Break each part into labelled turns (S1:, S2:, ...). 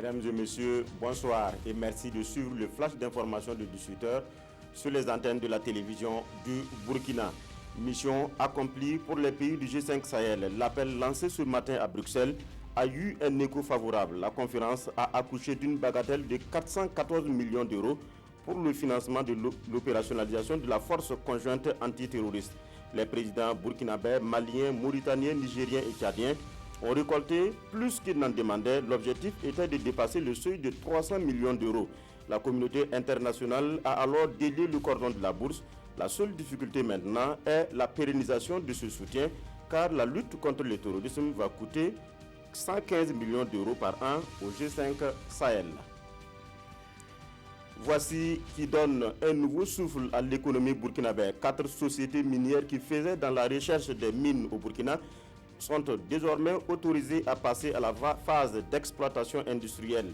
S1: Mesdames et messieurs, bonsoir et merci de suivre le flash d'information de 18h sur les antennes de la télévision du Burkina. Mission accomplie pour les pays du G5 Sahel. L'appel lancé ce matin à Bruxelles a eu un écho favorable. La conférence a accouché d'une bagatelle de 414 millions d'euros pour le financement de l'opérationnalisation de la force conjointe antiterroriste. Les présidents burkinabés, maliens, mauritaniens, nigériens et tchadiens ont récolté plus qu'ils n'en demandaient. L'objectif était de dépasser le seuil de 300 millions d'euros. La communauté internationale a alors délié le cordon de la bourse. La seule difficulté maintenant est la pérennisation de ce soutien, car la lutte contre le terrorisme va coûter 115 millions d'euros par an au G5 Sahel. Voici qui donne un nouveau souffle à l'économie burkinabé. 4 sociétés minières qui faisaient dans la recherche des mines au Burkina sont désormais autorisées à passer à la phase d'exploitation industrielle.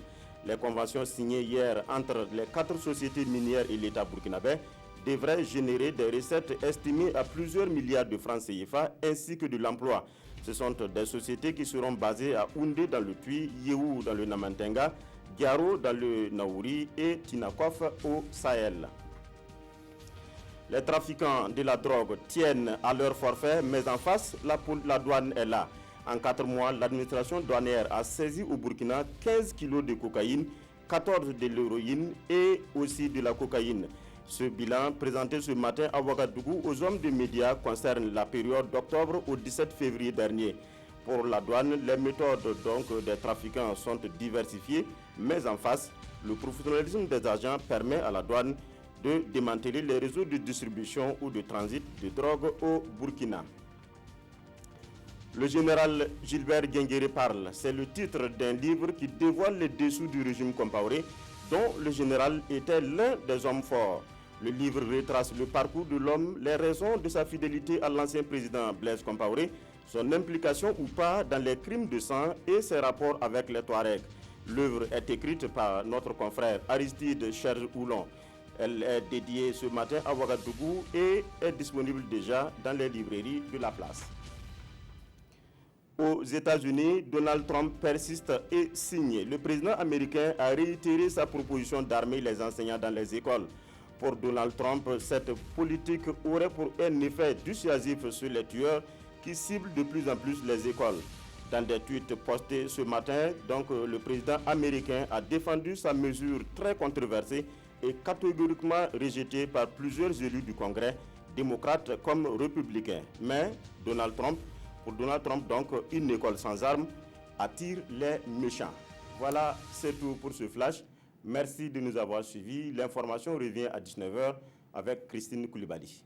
S1: Les conventions signées hier entre les 4 sociétés minières et l'État burkinabé devraient générer des recettes estimées à plusieurs milliards de francs CFA ainsi que de l'emploi. Ce sont des sociétés qui seront basées à Oundé dans le Tui, Yéhou dans le Namantenga, Diaro dans le Naouri et Tinakof au Sahel. Les trafiquants de la drogue tiennent à leur forfait, mais en face, la douane est là. En 4 mois, l'administration douanière a saisi au Burkina 15 kilos de cocaïne, 14 de l'héroïne et aussi de la cocaïne. Ce bilan présenté ce matin à Ouagadougou aux hommes de médias concerne la période d'octobre au 17 février dernier. Pour la douane, les méthodes des trafiquants sont diversifiées, mais en face, le professionnalisme des agents permet à la douane de démanteler les réseaux de distribution ou de transit de drogue au Burkina. Le général Gilbert Guinguéré parle. C'est le titre d'un livre qui dévoile les dessous du régime Compaoré, dont le général était l'un des hommes forts. Le livre retrace le parcours de l'homme, les raisons de sa fidélité à l'ancien président Blaise Compaoré, son implication ou pas dans les crimes de sang et ses rapports avec les Touaregs. L'œuvre est écrite par notre confrère Aristide Cherhoulon. Elle est dédiée ce matin à Ouagadougou et est disponible déjà dans les librairies de la place. Aux États-Unis, Donald Trump persiste et signe. Le président américain a réitéré sa proposition d'armer les enseignants dans les écoles. Pour Donald Trump, cette politique aurait pour un effet dissuasif sur les tueurs qui ciblent de plus en plus les écoles. Dans des tweets postés ce matin, le président américain a défendu sa mesure très controversée et catégoriquement rejetée par plusieurs élus du Congrès, démocrates comme républicains. Mais pour Donald Trump, une école sans armes attire les méchants. Voilà, c'est tout pour ce flash. Merci de nous avoir suivis. L'information revient à 19h avec Christine Koulibaly.